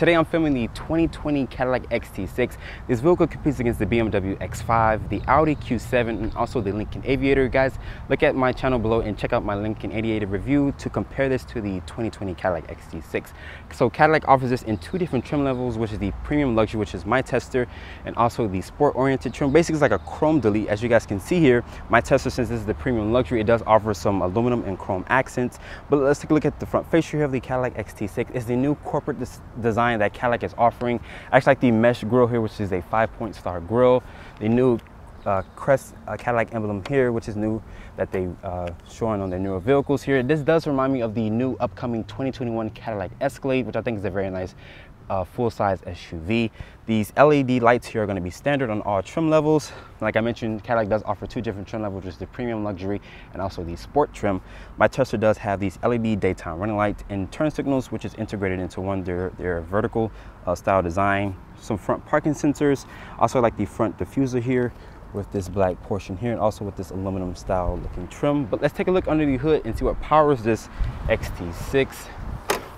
today I'm filming the 2020 Cadillac XT6. This vehicle competes against the BMW X5, the Audi Q7, and also the Lincoln Aviator. Guys, look at my channel below and check out my Lincoln Aviator review to compare this to the 2020 Cadillac XT6. So Cadillac offers this in two different trim levels, which is the Premium Luxury, which is my tester, and also the Sport Oriented trim. Basically, it's like a chrome delete. As you guys can see here, my tester, since this is the Premium Luxury, it does offer some aluminum and chrome accents. But let's take a look at the front fascia here of the Cadillac XT6. It's the new corporate design that Cadillac is offering. I actually like the mesh grille here, which is a 5-point star grille. The new crest Cadillac emblem here, which is new, that they showing on their newer vehicles here. This does remind me of the new upcoming 2021 Cadillac Escalade, which I think is a very nice full-size SUV. These LED lights here are going to be standard on all trim levels. Like I mentioned, Cadillac does offer two different trim levels, which is the Premium Luxury and also the Sport trim. My tester does have these LED daytime running lights and turn signals, which is integrated into one their vertical style design. Some front parking sensors. Also like the front diffuser here with this black portion here, and also with this aluminum style looking trim. But let's take a look under the hood and see what powers this XT6.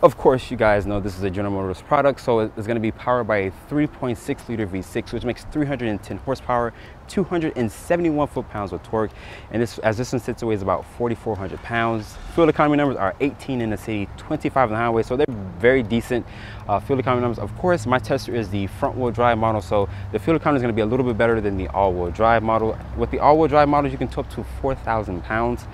Of course, you guys know this is a General Motors product, so it's going to be powered by a 3.6 liter V6, which makes 310 horsepower, 271 foot-pounds of torque, and this, as this one sits, weighs about 4,400 pounds. Fuel economy numbers are 18 in the city, 25 on the highway, so they're very decent fuel economy numbers. Of course, my tester is the front-wheel drive model, so the fuel economy is going to be a little bit better than the all-wheel drive model. With the all-wheel drive models, you can tow up to 4,000 pounds.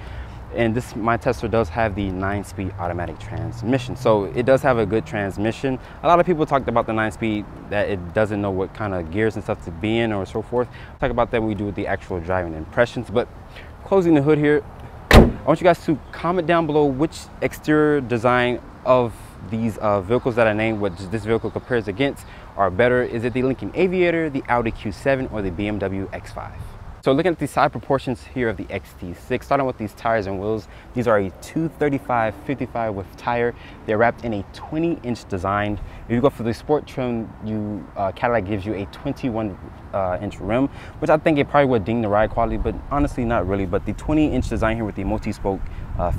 And this, my tester does have the 9-speed automatic transmission, so it does have a good transmission. A lot of people talked about the 9-speed, that it doesn't know what kind of gears and stuff to be in or so forth. I'll talk about that when we do the actual driving impressions. But closing the hood here, I want you guys to comment down below which exterior design of these vehicles that I named, what this vehicle compares against, are better. Is it the Lincoln Aviator, the Audi Q7, or the BMW X5? So looking at the side proportions here of the XT6, starting with these tires and wheels, these are a 235/55 width tire. They're wrapped in a 20-inch design. If you go for the Sport trim, Cadillac gives you a 21-inch rim, which I think it probably would ding the ride quality, but honestly not really. But the 20-inch design here with the multi-spoke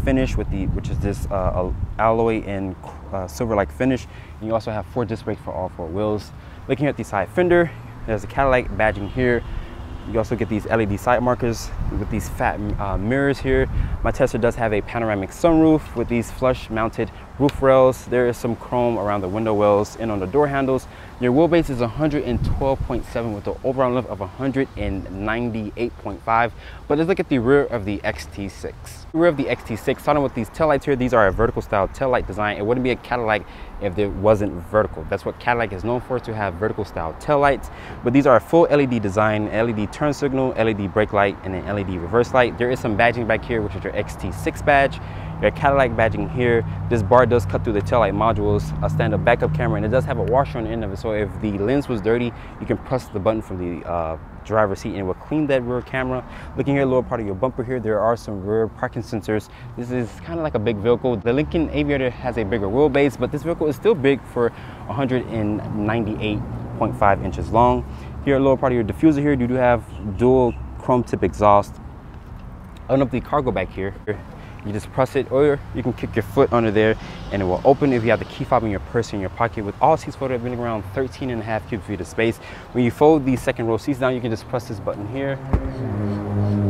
finish, which is this alloy and silver-like finish. And you also have 4 disc brakes for all 4 wheels. Looking at the side fender, there's a Cadillac badging here. You also get these LED side markers with these fat mirrors here. My tester does have a panoramic sunroof with these flush mounted roof rails. There is some chrome around the window wells and on the door handles. Your wheelbase is 112.7 with the overall length of 198.5. But let's look at the rear of the XT6. The rear of the XT6, starting with these taillights here, these are a vertical style taillight design. It wouldn't be a Cadillac if it wasn't vertical. That's what Cadillac is known for, to have vertical style taillights. But these are a full LED design, LED turn signal, LED brake light, and an LED reverse light. There is some badging back here, which is your XT6 badge. Your Cadillac badging here. This bar does cut through the taillight modules, a stand-up backup camera, and it does have a washer on the end of it. So if the lens was dirty, you can press the button from the driver's seat and it will clean that rear camera. Looking here, lower part of your bumper here, there are some rear parking sensors. This is kind of like a big vehicle. The Lincoln Aviator has a bigger wheelbase, but this vehicle is still big for 198.5 inches long. Here, lower part of your diffuser here, you do have dual chrome tip exhaust. Open up the cargo back here. You just press it, or you can kick your foot under there and it will open if you have the key fob in your purse in your pocket. With all seats folded, being around 13.5 cubic feet of space. When you fold the second row seats down, you can just press this button here.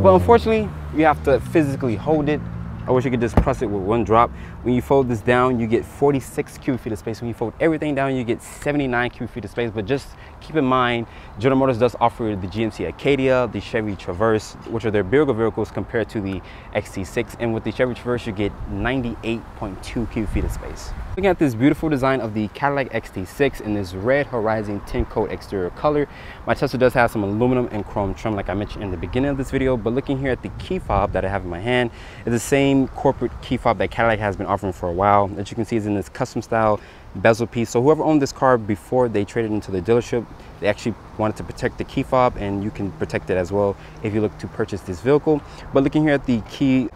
But unfortunately, you have to physically hold it. I wish you could just press it with one drop. When you fold this down, you get 46 cubic feet of space. When you fold everything down, you get 79 cubic feet of space. But just keep in mind, General Motors does offer the GMC Acadia, the Chevy Traverse, which are their bigger vehicles compared to the XT6. And with the Chevy Traverse, you get 98.2 cubic feet of space. Looking at this beautiful design of the Cadillac XT6 in this red Horizon 10 coat exterior color, my tester does have some aluminum and chrome trim, like I mentioned in the beginning of this video. But looking here at the key fob that I have in my hand, is the same corporate key fob that Cadillac has been offering for a while. As you can see, is in this custom style bezel piece. So whoever owned this car before they traded into the dealership, they actually wanted to protect the key fob, and you can protect it as well if you look to purchase this vehicle. But looking here at the key,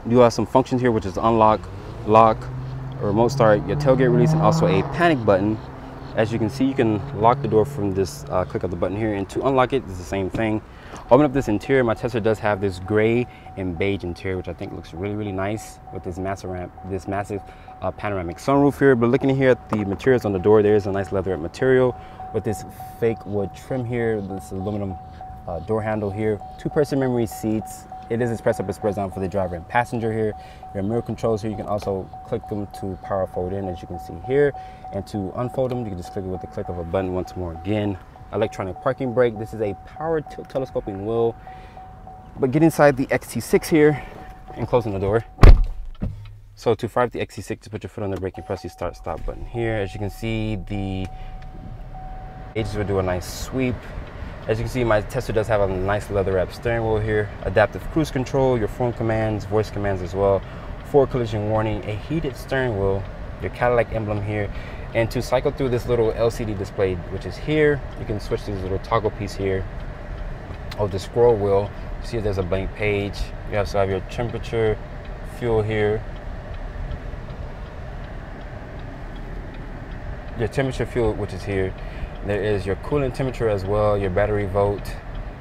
you have some functions here, which is unlock, lock, a remote start, your tailgate release, and also a panic button. As you can see, you can lock the door from this click of the button here, and to unlock it, it's the same thing. Open up this interior. My Tesla does have this gray and beige interior, which I think looks really, really nice with this massive panoramic sunroof here. But looking here at the materials on the door, there is a nice leatherette material with this fake wood trim here, this aluminum door handle here, 2-person memory seats. It is express up, express down for the driver and passenger here. Your mirror controls here, you can also click them to power fold in, as you can see here. And to unfold them, you can just click it with the click of a button once more again. Electronic parking brake. This is a power telescoping wheel. But get inside the XT6 here and closing the door. So to fire up the XT6, to put your foot on the brake and press the start stop button here. As you can see, the gauges will do a nice sweep. As you can see, my Tesla does have a nice leather wrap steering wheel here, adaptive cruise control, your phone commands, voice commands as well, forward collision warning, a heated steering wheel, your Cadillac emblem here. And to cycle through this little LCD display, which is here, you can switch to this little toggle piece here of the scroll wheel. You see there's a blank page. You also have your temperature, fuel here, your temperature, fuel, which is here. There is your coolant temperature as well, your battery volt,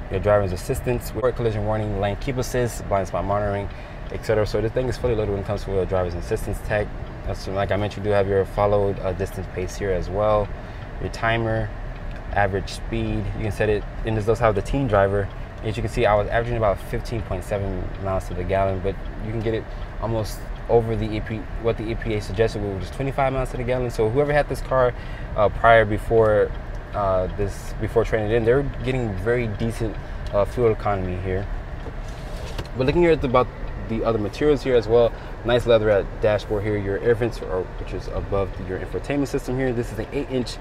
your driver's assistance, forward collision warning, lane keep assist, blind spot monitoring, etc. So this thing is fully loaded when it comes to a driver's assistance tech. So like I mentioned, you do have your followed distance pace here as well, your timer, average speed. You can set it, and this does have the teen driver. As you can see, I was averaging about 15.7 miles to the gallon, but you can get it almost over the what the EPA suggested, which was 25 miles to the gallon. So whoever had this car before trading it in, they're getting very decent fuel economy here. But looking here at about the other materials here as well, nice leather dashboard here, your air vents, which is above your infotainment system here. This is an 8-inch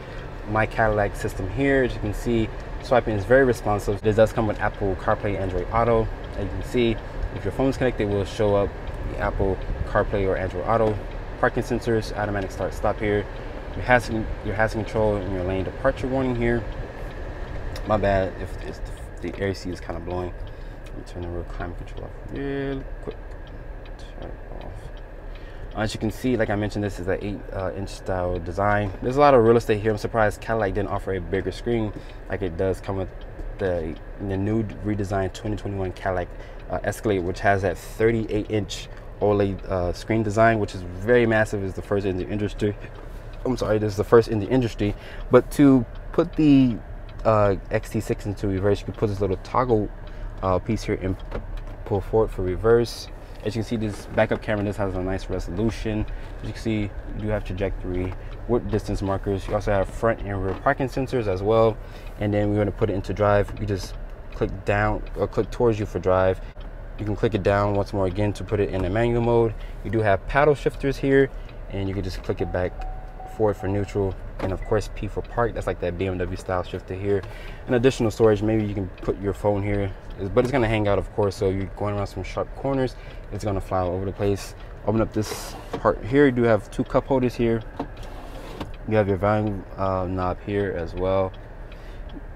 My Cadillac system here. As you can see, swiping is very responsive. This does come with Apple CarPlay, Android Auto. As you can see, if your phone is connected, it will show up the Apple CarPlay or Android Auto. Parking sensors, automatic start stop here. Your hazard control and your lane departure warning here. My bad if the AC is kind of blowing. Let me turn the rear climate control off really quick. Turn it off. As you can see, like I mentioned, this is an 8-inch style design. There's a lot of real estate here. I'm surprised Cadillac didn't offer a bigger screen like it does come with the new redesigned 2021 Cadillac Escalade, which has that 38-inch OLED screen design, which is very massive. It's the first in the industry. I'm sorry, this is the first in the industry. But to put the XT6 into reverse, you can put this little toggle piece here and pull forward for reverse. As you can see, this backup camera, this has a nice resolution. As you can see, you do have trajectory, with distance markers. You also have front and rear parking sensors as well. And then we're going to put it into drive. You just click down or click towards you for drive. You can click it down once more again to put it in the manual mode. You do have paddle shifters here, and you can just click it back forward for neutral, and of course P for park. That's like that BMW style shifter here. And additional storage, maybe you can put your phone here, but it's going to hang out, of course, so you're going around some sharp corners, it's going to fly all over the place. Open up this part here. You do have 2 cup holders here. You have your volume knob here as well,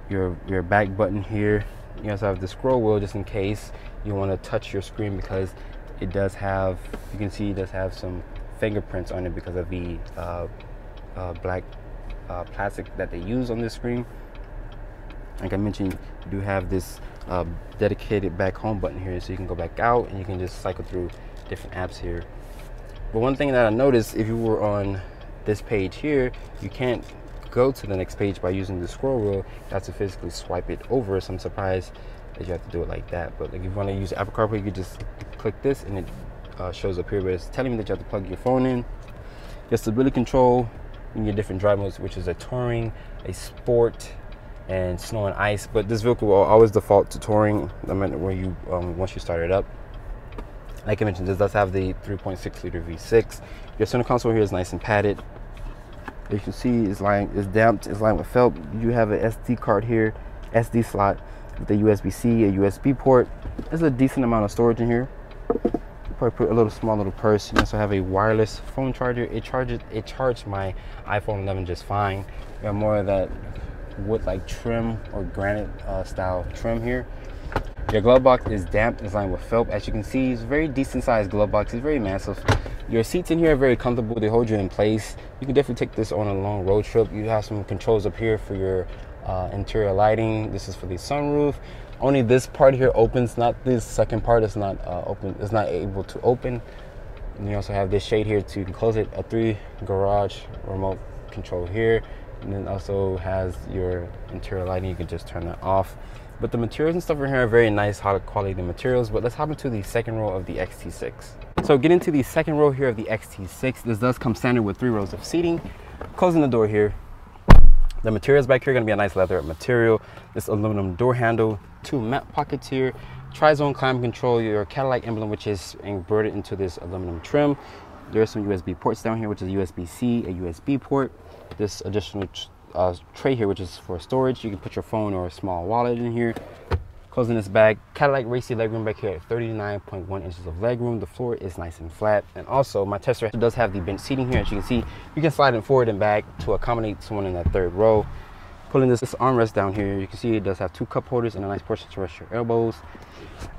your back button here. You also have the scroll wheel just in case you want to touch your screen, because it does have, you can see it does have some fingerprints on it because of the black plastic that they use on this screen. Like I mentioned, you do have this dedicated back home button here, so you can go back out and you can just cycle through different apps here. But one thing that I noticed, if you were on this page here, you can't go to the next page by using the scroll wheel. You have to physically swipe it over, so I'm surprised that you have to do it like that. But like if you want to use Apple CarPlay, you can just click this and it shows up here, but it's telling me that you have to plug your phone in. Your stability control in your different drive modes, which is a touring, a sport, and snow and ice. But this vehicle will always default to touring. I mean, where you once you start it up. Like I mentioned, this does have the 3.6 liter V6. Your center console here is nice and padded. As you can see, it's damped, it's lined with felt. You have an SD card here, SD slot with a USB-C, a USB port. There's a decent amount of storage in here. Probably put a little small little purse. You also have a wireless phone charger. It charged my iPhone 11 just fine. You have more of that wood like trim or granite style trim here. Your glove box is damp, designed with felt. As you can see, it's a very decent sized glove box. It's very massive. Your seats in here are very comfortable. They hold you in place. You can definitely take this on a long road trip. You have some controls up here for your interior lighting. This is for the sunroof. Only this part here opens, not this second part is not open. It's not able to open. And you also have this shade here to close it. A 3 garage remote control here, and then also has your interior lighting. You can just turn that off. But the materials and stuff in here are very nice, high quality materials. But let's hop into the second row of the XT6. So get into the second row here of the XT6. This does come standard with 3 rows of seating. Closing the door here. The materials back here are going to be a nice leather material. This aluminum door handle, 2 map pockets here, tri-zone climate control, your Cadillac emblem, which is embroidered into this aluminum trim. There are some USB ports down here, which is USB-C, a USB port. This additional tray here, which is for storage. You can put your phone or a small wallet in here. Closing this bag, Cadillac racy legroom back here at 39.1 inches of legroom. The floor is nice and flat. And also my Tesla does have the bench seating here. As you can see, you can slide it forward and back to accommodate someone in that third row. Pulling this armrest down here, you can see it does have 2 cup holders and a nice portion to rest your elbows.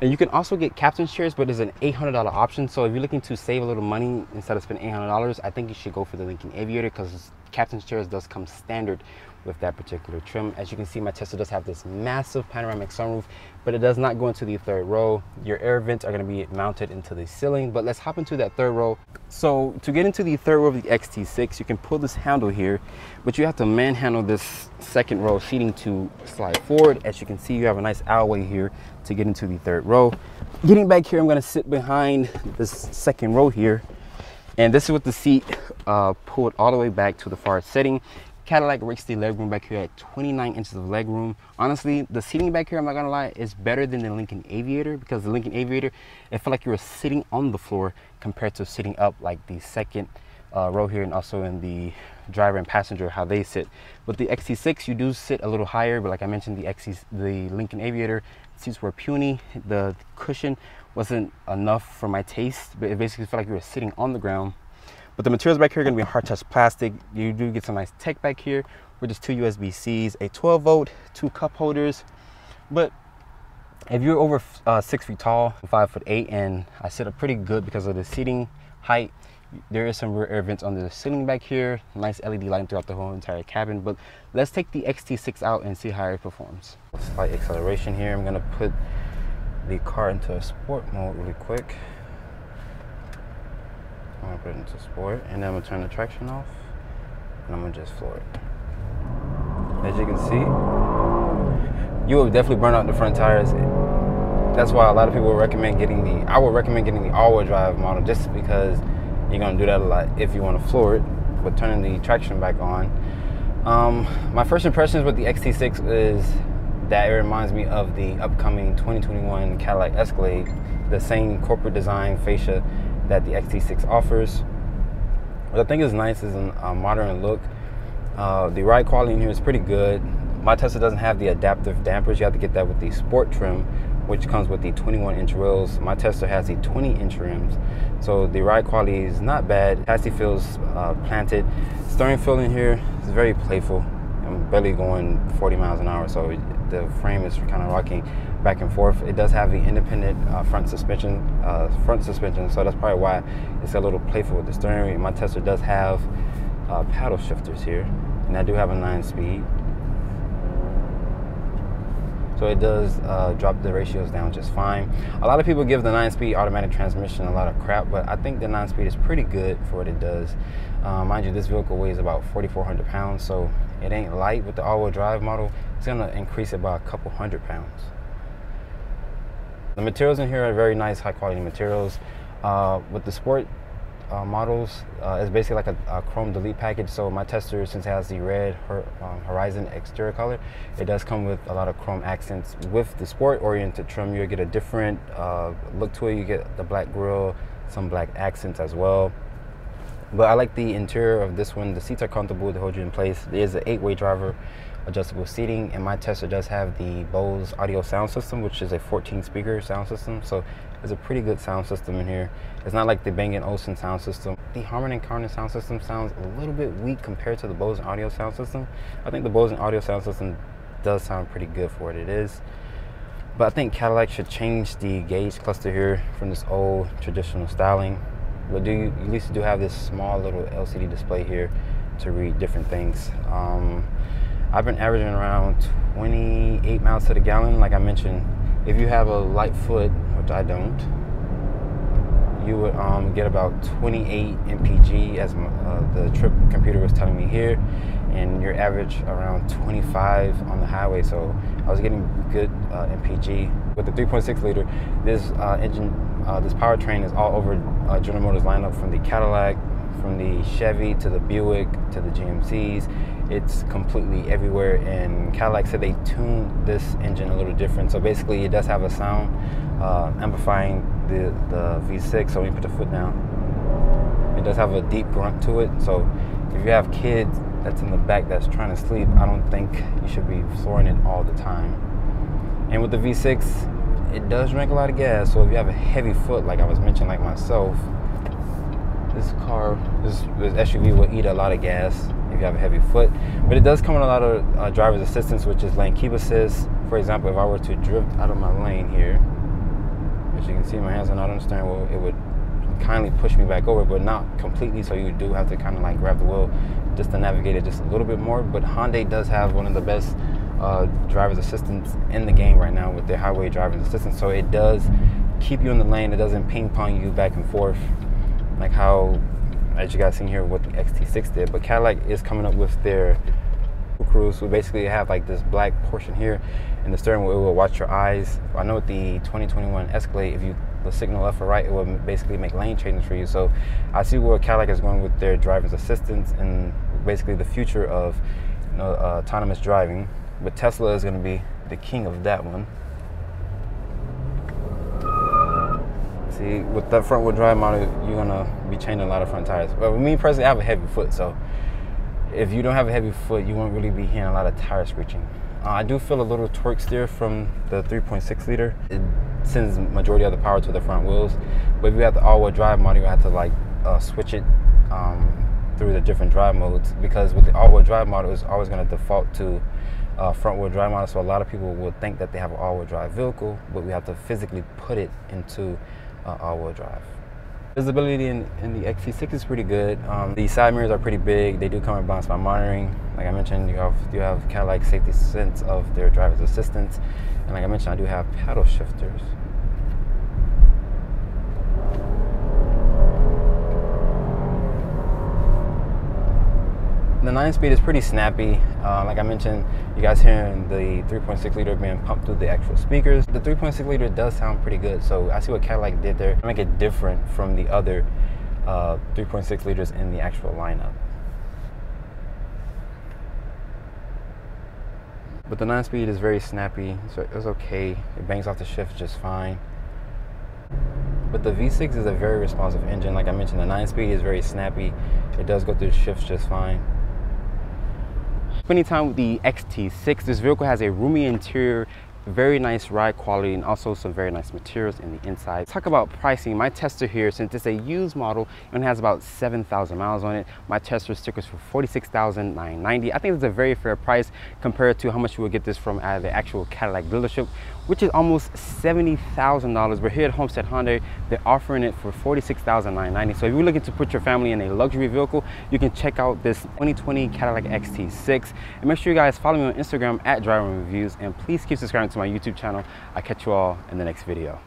And you can also get captain's chairs, but there's an $800 option. So if you're looking to save a little money instead of spending $800, I think you should go for the Lincoln Aviator, because captain's chairs does come standard with that particular trim. As you can see, my Tesla does have this massive panoramic sunroof, but it does not go into the third row. Your air vents are going to be mounted into the ceiling. But let's hop into that third row. So to get into the third row of the XT6, you can pull this handle here, but you have to manhandle this second row seating to slide forward. As you can see, you have a nice aisleway here to get into the third row. Getting back here, I'm going to sit behind this second row here, and this is with the seat pulled all the way back to the far setting. Cadillac rakes the legroom back here at 29 inches of legroom. Honestly, the seating back here, I'm not gonna lie, is better than the Lincoln Aviator, because the Lincoln Aviator, it felt like you were sitting on the floor compared to sitting up like the second row here, and also in the driver and passenger, how they sit. But the XT6, you do sit a little higher, but like I mentioned, the Lincoln Aviator seats were puny. The cushion wasn't enough for my taste, but it basically felt like you were sitting on the ground. But the materials back here are going to be hard touch plastic. You do get some nice tech back here with just 2 USB-Cs, a 12-volt, 2 cup holders. But if you're over 6 feet tall, 5'8", and I sit up pretty good because of the seating height, there is some rear air vents under the ceiling back here. Nice LED lighting throughout the whole entire cabin. But let's take the XT6 out and see how it performs. Slight acceleration here. I'm going to put the car into a sport mode really quick. I'm gonna put it into sport, and then I'm gonna turn the traction off, and I'm gonna just floor it. As you can see, you will definitely burn out the front tires. That's why a lot of people recommend getting I would recommend getting the all-wheel drive model, just because you're gonna do that a lot if you want to floor it. But turning the traction back on, my first impressions with the XT6 is that it reminds me of the upcoming 2021 Cadillac Escalade, the same corporate design fascia that the XT6 offers. What I think is nice is a modern look. The ride quality in here is pretty good. My Tesla doesn't have the adaptive dampers. You have to get that with the sport trim, which comes with the 21-inch wheels. My Tesla has the 20-inch rims, so the ride quality is not bad. Chassis feels planted. Steering feel in here is very playful. I'm barely going 40 miles an hour, so the frame is kind of rocking back and forth. It does have the independent front suspension, so that's probably why it's a little playful with the steering wheel. My Tesla does have paddle shifters here, and I do have a 9-speed, so it does drop the ratios down just fine. A lot of people give the 9-speed automatic transmission a lot of crap, but I think the 9-speed is pretty good for what it does. Mind you, this vehicle weighs about 4,400 pounds, so it ain't light. With the all-wheel drive model, it's gonna increase it by a couple 100 pounds. The materials in here are very nice, high quality materials. With the sport models, it's basically like a chrome delete package. So my Tesla, since it has the red Horizon exterior color, it does come with a lot of chrome accents. With the sport oriented trim, you'll get a different look to it. You get the black grille, some black accents as well. But I like the interior of this one. The seats are comfortable, they hold you in place. There's an 8-way driver adjustable seating, and my Tesla does have the Bose audio sound system, which is a 14-speaker sound system. So it's a pretty good sound system in here. It's not like the Bang & Olufsen sound system. The Harman & Kardon sound system sounds a little bit weak compared to the Bose audio sound system. I think the Bose audio sound system does sound pretty good for what it is. But I think Cadillac should change the gauge cluster here from this old traditional styling. But at least you do have this small little LCD display here to read different things. I've been averaging around 28 miles to the gallon. Like I mentioned, if you have a light foot, which I don't, you would get about 28 mpg, as the trip computer was telling me here, and your average around 25 on the highway. So I was getting good mpg. With the 3.6 liter, this this powertrain is all over General Motors lineup, from the Cadillac, from the Chevy to the Buick to the GMCs. It's completely everywhere, and Cadillac said they tuned this engine a little different. So basically it does have a sound amplifying the V6. So when you put the foot down, it does have a deep grunt to it. So if you have kids that's in the back that's trying to sleep, I don't think you should be flooring it all the time. And with the V6, it does drink a lot of gas. So if you have a heavy foot, like I was mentioning, like myself, this SUV will eat a lot of gas if you have a heavy foot. But it does come with a lot of driver's assistance, which is lane keep assist. For example, if I were to drift out of my lane here, as you can see, my hands are not on the steering wheel, it would kindly push me back over, but not completely. So you do have to kind of like grab the wheel just to navigate it just a little bit more. But Hyundai does have one of the best driver's assistance in the game right now with their highway driver's assistance. So it does keep you in the lane. It doesn't ping pong you back and forth like how, as you guys seen here, what the XT6 did. But Cadillac is coming up with their cruise. So basically you have like this black portion here in the steering wheel. It will watch your eyes. I know with the 2021 Escalade, if you the signal left or right, it will basically make lane changes for you. So I see where Cadillac is going with their driver's assistance and basically the future of autonomous driving. But Tesla is going to be the king of that one. See, with that front wheel drive model, you're going to be changing a lot of front tires. But with me personally, I have a heavy foot, so if you don't have a heavy foot, you won't really be hearing a lot of tire screeching. I do feel a little torque steer from the 3.6 liter. It sends the majority of the power to the front wheels. But if you have the all-wheel drive model, you have to like switch it through the different drive modes, because with the all-wheel drive model, it's always going to default to front-wheel drive model. So a lot of people will think that they have an all-wheel drive vehicle, but we have to physically put it into all-wheel drive. Visibility in the XT6 is pretty good. The side mirrors are pretty big. They do come in blind spot monitoring. Like I mentioned, you have Cadillac safety sense of their driver's assistance. And like I mentioned, I do have paddle shifters. The 9-speed is pretty snappy. Like I mentioned, you guys hearing the 3.6 liter being pumped through the actual speakers. The 3.6 liter does sound pretty good, so I see what Cadillac did there to make it different from the other 3.6 liters in the actual lineup. But the 9-speed is very snappy, so it's okay. It bangs off the shift just fine. But the V6 is a very responsive engine. Like I mentioned, the 9-speed is very snappy. It does go through the shifts just fine. Spending time with the XT6, this vehicle has a roomy interior, very nice ride quality, and also some very nice materials in the inside. Let's talk about pricing. My tester here, since it's a used model and has about 7,000 miles on it, my tester stickers for $46,990. I think it's a very fair price compared to how much you would get this from at the actual Cadillac dealership, which is almost $70,000. But here at Homestead Hyundai, they're offering it for $46,990. So if you're looking to put your family in a luxury vehicle, you can check out this 2020 Cadillac XT6. And make sure you guys follow me on Instagram at Driving Reviews, and please keep subscribing to my YouTube channel. I'll catch you all in the next video.